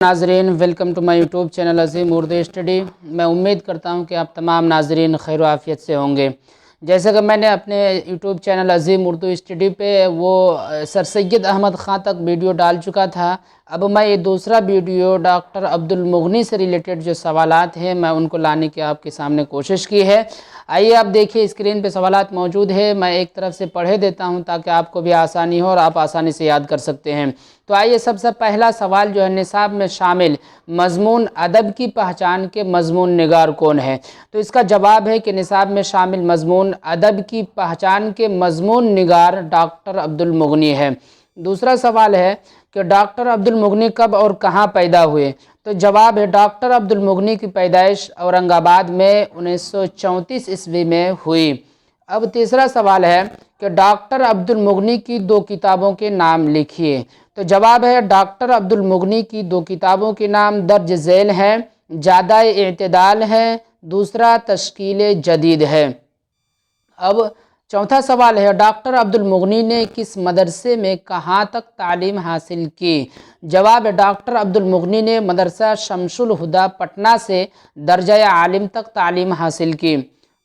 नाजरीन, welcome to my YouTube channel Azeem Urdu study. मैं उम्मीद करता हूं कि आप तमाम नाजरीन खैर आफियत से होंगे। जैसे कि मैंने अपने YouTube channel Azeem Urdu study पे वो सर सैयद अहमद ख़ान तक वीडियो डाल चुका था। अब मैं ये दूसरा वीडियो डॉक्टर अब्दुल मुग़नी से रिलेटेड जो सवालात हैं मैं उनको लाने की आपके सामने कोशिश की है। आइए आप देखिए, स्क्रीन पे सवालात मौजूद है। मैं एक तरफ से पढ़े देता हूं ताकि आपको भी आसानी हो और आप आसानी से याद कर सकते हैं। तो आइए, सबसे पहला सवाल जो है, निसाब में शामिल मज़मून अदब की पहचान के मज़मून निगार कौन है? तो इसका जवाब है कि निसाब में शामिल मज़मून अदब की पहचान के मज़मून निगार डॉक्टर अब्दुल मुग़नी है। दूसरा सवाल है कि डॉक्टर अब्दुल मुग़नी कब और कहाँ पैदा हुए? तो जवाब है डॉक्टर अब्दुल मुग़नी की पैदाइश औरंगाबाद में 1934 ईस्वी में हुई। अब तीसरा सवाल है कि डॉक्टर अब्दुल मुग़नी की दो किताबों के नाम लिखिए। तो जवाब है डॉक्टर अब्दुल मुग़नी की दो किताबों के नाम दर्ज झेल हैं, ज़ादा-ए-इत्तिदाल है, दूसरा तश्कील जदीद है। अब चौथा सवाल है, डॉक्टर अब्दुल मुग़नी ने किस मदरसे में कहाँ तक तालीम हासिल की? जवाब है डॉक्टर अब्दुल मुग़नी ने मदरसा शमसुल हुदा पटना से दर्जा आलिम तक तालीम हासिल की।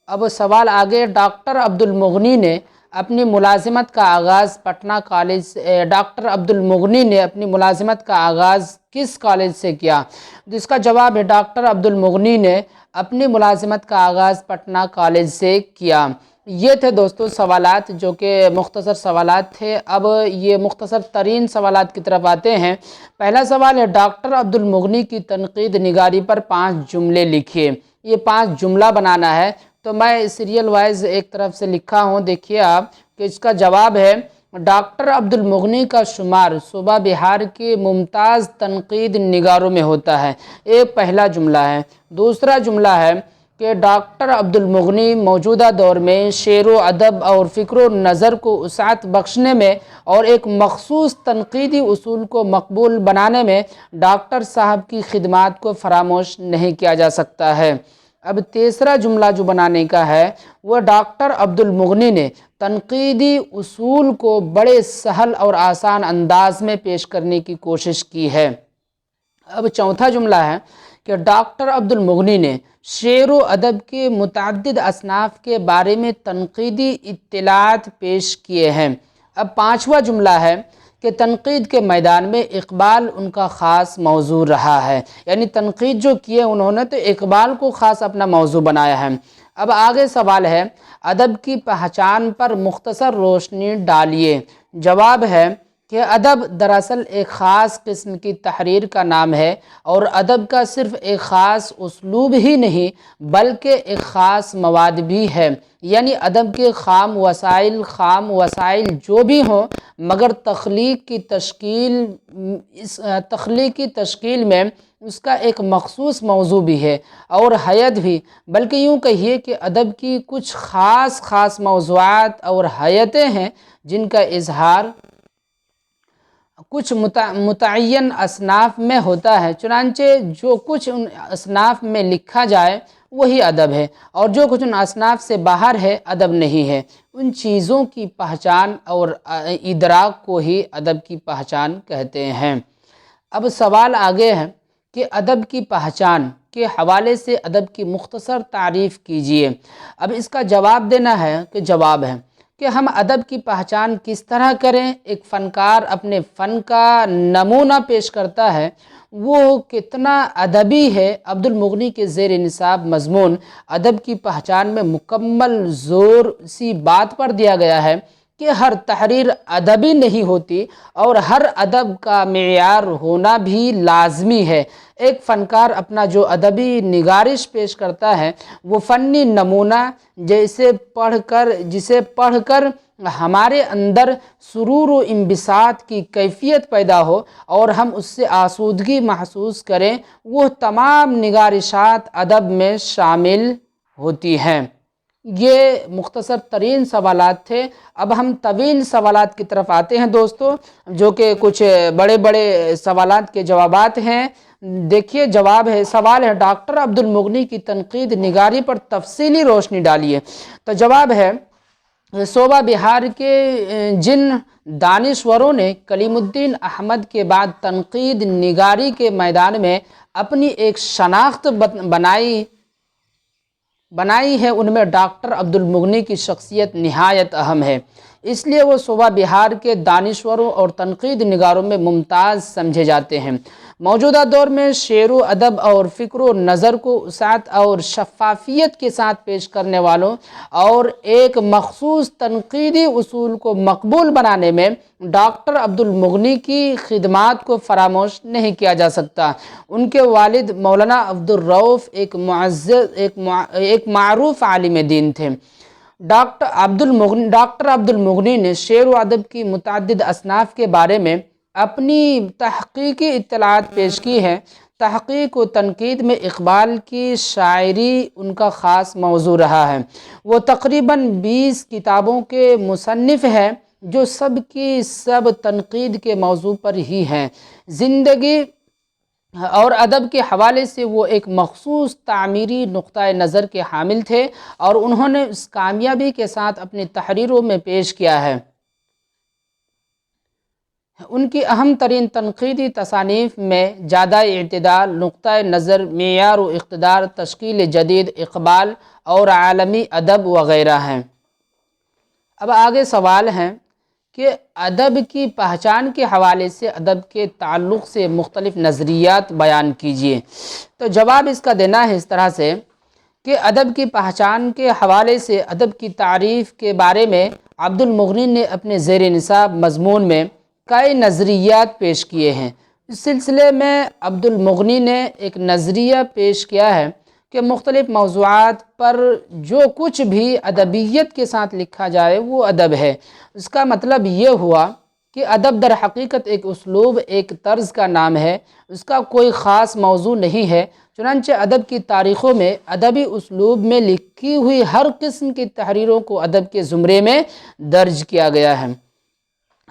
अब सवाल आगे, डॉक्टर अब्दुल मुग़नी ने अपनी मुलाजिमत का आगाज़ पटना कॉलेज से डॉक्टर अब्दुल मुग़नी ने अपनी मुलाजिमत का आगाज़ किस कॉलेज से किया? जिसका जवाब है डॉक्टर अब्दुल मुग़नी ने अपनी मुलाजिमत का आगाज़ पटना कॉलेज से किया। ये थे दोस्तों सवालात, जो कि मुख्तसर सवालात थे। अब ये मुख्तसर तरीन सवालात की तरफ आते हैं। पहला सवाल है, डॉक्टर अब्दुल मुग़नी की तनक़ीद निगारी पर 5 जुमले लिखिए। ये 5 जुमला बनाना है, तो मैं सीरियल वाइज एक तरफ से लिखा हूँ। देखिए आप कि इसका जवाब है डॉक्टर अब्दुल मुग़नी का शुमार सूबा बिहार के मुमताज़ तनक़ीद निगारों में होता है। एक पहला जुमला है। दूसरा जुमला है कि डॉक्टर अब्दुल मुग़नी मौजूदा दौर में शेर व अदब और फ़िक्र नज़र को वसाअत बख्शने में और एक मख़सूस तनक़ीदी उसूल को मकबूल बनाने में डॉक्टर साहब की खिदमात को फरामोश नहीं किया जा सकता है। अब तीसरा जुमला जो बनाने का है, वह डॉक्टर अब्दुल मुग़नी ने तनक़ीदी उसूल को बड़े सहल और आसान अंदाज में पेश करने की कोशिश की है। अब चौथा जुमला है कि डॉक्टर अब्दुल मुग़नी ने शेर व अदब के मुतअद्दिद असनाफ़ के बारे में तनक़ीदी इत्तिलात पेश किए हैं। अब पाँचवा जुमला है कि तनक़ीद के मैदान में इक़बाल उनका ख़ास मौजू रहा है। यानी तनक़ीद जो किए उन्होंने तो इक़बाल को ख़ास अपना मौजू बनाया है। अब आगे सवाल है, अदब की पहचान पर मुख्तसर रोशनी डालिए। जवाब है कि अदब दरअसल एक ख़ास किस्म की तहरीर का नाम है, और अदब का सिर्फ़ एक ख़ास उसलूब ही नहीं बल्कि एक ख़ास मवाद भी है। यानी अदब के ख़ाम वसाइल जो भी हों, मगर तख्लीक़ी तश्कील में उसका एक मख़सूस मौजू भी है और हैत भी। बल्कि यूँ कहिए कि अदब की कुछ ख़ास मौज़ूआत और हैतें हैं जिनका इजहार कुछ मुतअय्यन असनाफ़ में होता है। चुनांचे जो कुछ उन असनाफ़ में लिखा जाए वही अदब है, और जो कुछ उन असनाफ़ से बाहर है अदब नहीं है। उन चीज़ों की पहचान और इदराक को ही अदब की पहचान कहते हैं। अब सवाल आगे है कि अदब की पहचान के हवाले से अदब की मुख्तसर तारीफ़ कीजिए। अब इसका जवाब देना है कि जवाब है कि हम अदब की पहचान किस तरह करें। एक फ़नकार अपने फ़न का नमूना पेश करता है, वो कितना अदबी है। अब्दुल मुग़नी के ज़ेर निसाब मज़मून अदब की पहचान में मुकम्मल ज़ोर सी बात पर दिया गया है कि हर तहरीर अदबी नहीं होती और हर अदब का मेयार होना भी लाजमी है। एक फ़नकार अपना जो अदबी निगारिश पेश करता है, वो फ़नी नमूना जिसे पढ़कर हमारे अंदर सुरूर व इंबिसात की कैफियत पैदा हो और हम उससे आसूदगी महसूस करें, वो तमाम निगारिशात अदब में शामिल होती हैं। ये मुख्तसर तरीन सवालात थे। अब हम तवील सवालात की तरफ आते हैं दोस्तों, जो कि कुछ बड़े बड़े सवालात के जवाबात हैं। देखिए जवाब है, सवाल है डॉक्टर अब्दुल मुग़नी की तनक़ीद निगारी पर तफसीली रोशनी डालिए। तो जवाब है शोभा बिहार के जिन दानिश्वरों ने कलीमुद्दीन अहमद के बाद तनकीद निगारी के मैदान में अपनी एक शनाख्त बनाई है, उनमें डॉक्टर अब्दुल मुगनी की शख्सियत निहायत अहम है। इसलिए वो शोभा बिहार के दानिश्वरों और तनकीद निगारों में मुमताज़ समझे जाते हैं। मौजूदा दौर में शेर अदब और फ़िक्र नज़र को वसाअत और शफ़ाफ़ियत के साथ पेश करने वालों और एक मख़सूस तनकीदी उसूल को मकबूल बनाने में डॉक्टर अब्दुल मुगनी की खिदमात को फरामोश नहीं किया जा सकता। उनके वालिद मौलाना अब्दुल रऊफ़ एक मारूफ आलिम दीन थे। डॉक्टर अब्दुल मुगनी ने शेर व अदब की मुतअद्दिद असनाफ़ के बारे में अपनी तहक़ीक़ी इत्तलाआत पेश की है। तहक़ीक़ व तनक़ीद में इक़बाल की शायरी उनका ख़ास मौज़ू रहा है। वो तक़रीबन 20 किताबों के मुसन्निफ़ हैं जो सब की सब तनक़ीद के मौज़ू पर ही हैं। ज़िंदगी और अदब के हवाले से वो एक मख़सूस तामीरी नुक़्ता नज़र के हामिल थे और उन्होंने उस कामयाबी के साथ अपनी तहरीरों में पेश किया है। उनकी अहम तरीन तनक़ीदी तसानीफ़ में ज़्यादा इत्दाल, नुक़्ता नज़र, मेयार व इक़्तिदार, तश्कील जदीद, इक़बाल और आलमी अदब वग़ैरह हैं। अब आगे सवाल हैं कि अदब की पहचान के हवाले से अदब के ताल्लुक़ से मुख्तलिफ़ नज़रियात बयान कीजिए। तो जवाब इसका देना है इस तरह से कि अदब की पहचान के हवाले से अदब की तारीफ़ के बारे में अब्दुल मुगनी ने अपने ज़ेर निसाब मज़मून में कई नज़रियात पेश किए हैं। इस सिलसिले में अब्दुल मुगनी ने एक नज़रिया पेश किया है कि मुख्तलिफ़ मौज़ूआत पर जो कुछ भी अदबियत के साथ लिखा जाए वो अदब है। इसका मतलब ये हुआ कि अदब दर हकीकत एक उसलूब, एक तर्ज़ का नाम है, उसका कोई ख़ास मौज़ू नहीं है। चुनांचे अदब की तारीख़ों में अदबी उसलूब में लिखी हुई हर किस्म की तहरीरों को अदब के ज़ुमरे में दर्ज किया गया है।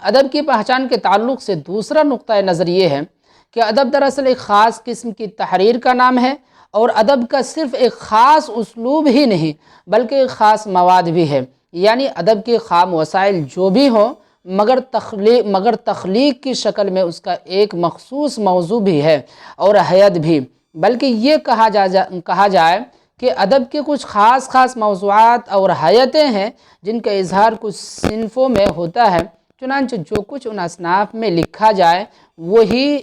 अदब की पहचान के ताल्लुक़ से दूसरा नुक़्ता नज़र ये है कि अदब दरअसल एक ख़ास किस्म की तहरीर का नाम है और अदब का सिर्फ़ एक ख़ास उसलूब ही नहीं बल्कि एक ख़ास मवाद भी है। यानी अदब के ख़ाम वसाइल जो भी हों मगर तख्लीक की शक्ल में उसका एक मख़सूस मौज़ू भी है और हैत भी। बल्कि ये कहा जाए कि अदब के कुछ ख़ास मौज़ूआत और हैतें हैं जिनका इज़हार कुछ सिन्फ़ों में होता है। चुनांचे जो कुछ उन असनाफ़ में लिखा जाए वही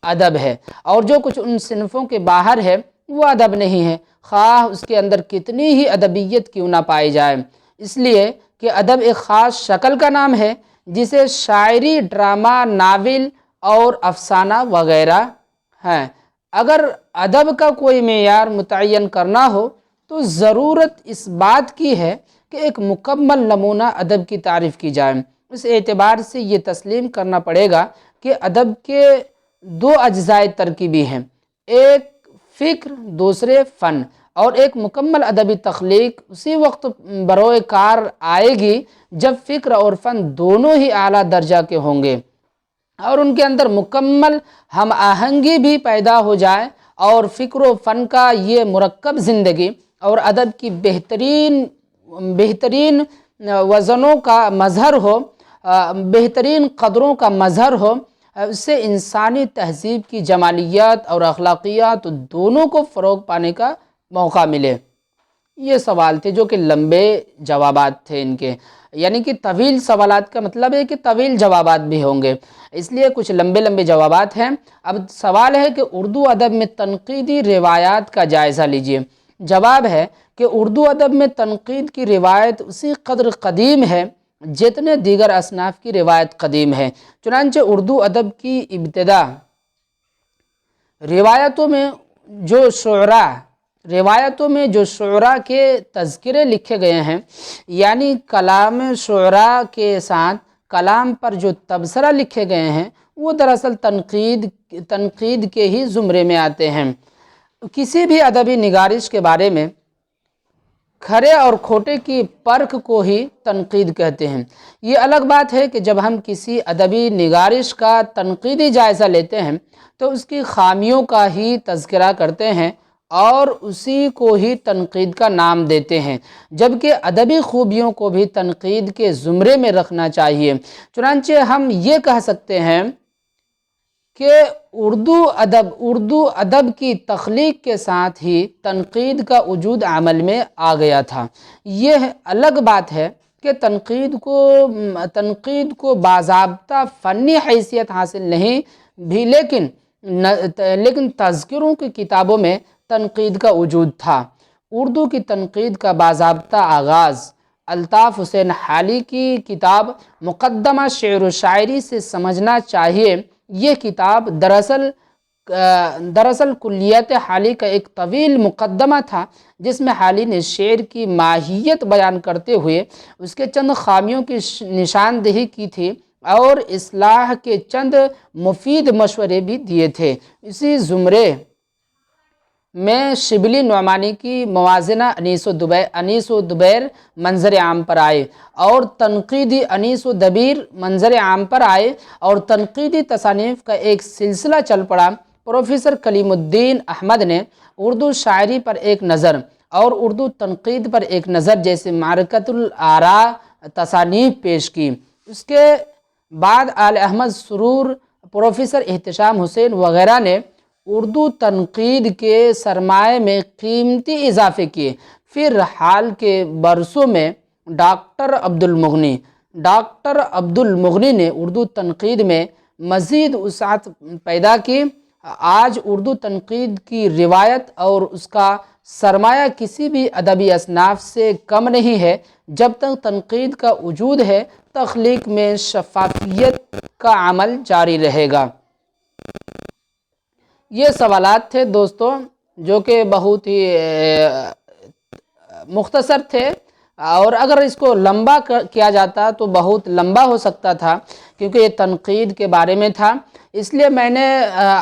अदब है और जो कुछ उन सिन्फ़ों के बाहर है वो अदब नहीं है, ख़्वाह उसके अंदर कितनी ही अदबियत क्यों ना पाई जाए। इसलिए कि अदब एक ख़ास शक्ल का नाम है जिसे शायरी, ड्रामा, नावल और अफ़साना वग़ैरह हैं। अगर अदब का कोई मेयार मुतय्यन करना हो तो ज़रूरत इस बात की है कि एक मुकम्मल नमूना अदब की तारीफ़ की जाए। इस एतबार से ये तस्लीम करना पड़ेगा कि अदब के दो अज्ज़ाए तरकीबी हैं, एक फ़िक्र, दूसरे फ़न। और एक मुकम्मल अदबी तख्लीक उसी वक्त बरोए कार आएगी जब फ़िक्र और फ़न दोनों ही आला दर्जा के होंगे और उनके अंदर मुकम्मल हम आहंगी भी पैदा हो जाए और फ़िक्र व फ़न का ये मुरक्कब ज़िंदगी और अदब की बेहतरीन वज़नों का मज़हर हो, बेहतरीन क़दरों का मज़हर हो। उससे इंसानी तहज़ीब की जमालियात और अखलाकियात दोनों को फ़रोग़ पाने का मौका मिले। ये सवाल थे जो कि लंबे जवाबात थे इनके, यानी कि तवील सवालात का मतलब है कि तवील जवाबात भी होंगे, इसलिए कुछ लंबे लंबे जवाबात हैं। अब सवाल है कि उर्दू अदब में तनक़ीदी रिवायात का जायज़ा लीजिए। जवाब है कि उर्दू अदब में तनक़ीद की रिवायत उसी कदर क़दीम है जितने दीगर असनाफ़ की रिवायत क़दीम है। चुनांचे उर्दू अदब की इब्तिदा रिवायतों में जो शुअरा के तज़किरे लिखे गए हैं, यानी कलाम शुअरा के साथ कलाम पर जो तबसरा लिखे गए हैं, वो दरअसल तनक़ीद के ही ज़ुमरे में आते हैं। किसी भी अदबी निगारिश के बारे में खरे और खोटे की परख को ही तनक़ीद कहते हैं। ये अलग बात है कि जब हम किसी अदबी निगारिश का तनक़ीदी जायज़ा लेते हैं तो उसकी ख़ामियों का ही तज़किरा करते हैं اور اسی کو ہی تنقید کا نام دیتے ہیں، جبکہ ادبی خوبیوں کو بھی تنقید کے زمرے میں رکھنا چاہیے۔ چنانچہ ہم یہ کہہ سکتے ہیں کہ اردو ادب کی تخلیق کے ساتھ ہی تنقید کا وجود عمل میں آ گیا تھا۔ یہ الگ بات ہے کہ تنقید کو باضابطہ فنی حیثیت حاصل نہیں بھی، لیکن تذکروں کی کتابوں میں تنقید کا وجود تھا۔ اردو کی تنقید کا باضابطہ آغاز الطاف حسین حالی کی کتاب مقدمہ شعر و شاعری سے سمجھنا چاہیے۔ یہ کتاب دراصل کلیات حالی کا ایک طویل مقدمہ تھا، جس میں حالی نے شعر کی ماہیت بیان کرتے ہوئے اس کے چند خامیوں کی نشاندہی کی تھی اور اصلاح کے چند مفید مشورے بھی دیے تھے۔ اسی زمرے میں شبلی نعمانی کی موازنہ انیس و دبیر منظر عام پر آئے اور تنقیدی انیس و دبیر منظر عام پر آئے اور تنقیدی تصانیف کا ایک سلسلہ چل پڑا۔ پروفیسر کلیم الدین احمد نے اردو شاعری پر ایک نظر اور اردو تنقید پر ایک نظر جیسے معرکۃ الآراء تصانیف پیش کی۔ اس کے بعد آل احمد سرور، پروفیسر احتشام حسین وغیرہ نے اردو تنقید کے سرمایہ میں قیمتی اضافے کیے۔ پھر حال کے برسوں میں ڈاکٹر عبد المغنی نے اردو تنقید میں مزید وسعت پیدا کی۔ آج اردو تنقید کی روایت اور اس کا سرمایہ کسی بھی ادبی اصناف سے کم نہیں ہے۔ جب تک تنقید کا وجود ہے، تخلیق میں شفافیت کا عمل جاری رہے گا۔ یہ سوالات تھے دوستو، جو کہ بہت ہی مختصر تھے، اور اگر اس کو لمبا کیا جاتا تو بہت لمبا ہو سکتا تھا، کیونکہ یہ تنقید کے بارے میں تھا۔ اس لیے میں نے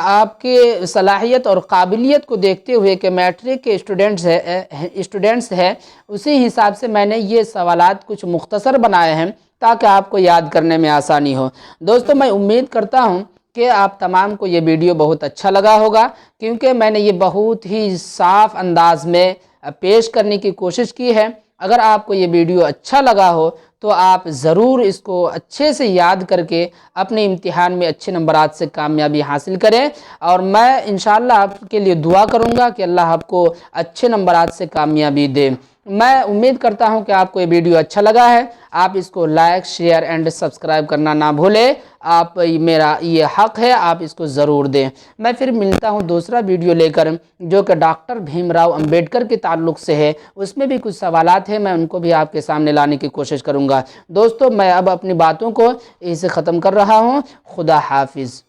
آپ کی صلاحیت اور قابلیت کو دیکھتے ہوئے کہ میٹرک کے اسٹوڈنٹس ہیں، اسی حساب سے میں نے یہ سوالات کچھ مختصر بنائے ہیں تاکہ آپ کو یاد کرنے میں آسانی ہو۔ دوستو، میں امید کرتا ہوں کہ آپ تمام کو یہ ویڈیو بہت اچھا لگا ہوگا، کیونکہ میں نے یہ بہت ہی صاف انداز میں پیش کرنے کی کوشش کی ہے۔ اگر آپ کو یہ ویڈیو اچھا لگا ہو تو آپ ضرور اس کو اچھے سے یاد کر کے اپنے امتحان میں اچھے نمبرات سے کامیابی حاصل کریں، اور میں انشاءاللہ آپ کے لیے دعا کروں گا کہ اللہ آپ کو اچھے نمبرات سے کامیابی دے۔ میں امید کرتا ہوں کہ آپ کو یہ ویڈیو اچھا لگا ہے۔ آپ اس کو لائک، شیئر اینڈ سبسکرائب کرنا نہ بھولیں۔ میرا یہ حق ہے، آپ اس کو ضرور دیں۔ میں پھر ملتا ہوں دوسرا ویڈیو لے کر، جو کہ ڈاکٹر بھیم راؤ امبیڈکر کے تعلق سے ہے۔ اس میں بھی کچھ سوالات ہیں، میں ان کو بھی آپ کے سامنے لانے کی کوشش کروں گا۔ دوستو، میں اب اپنی باتوں کو اسے ختم کر رہا ہوں۔ خدا حافظ۔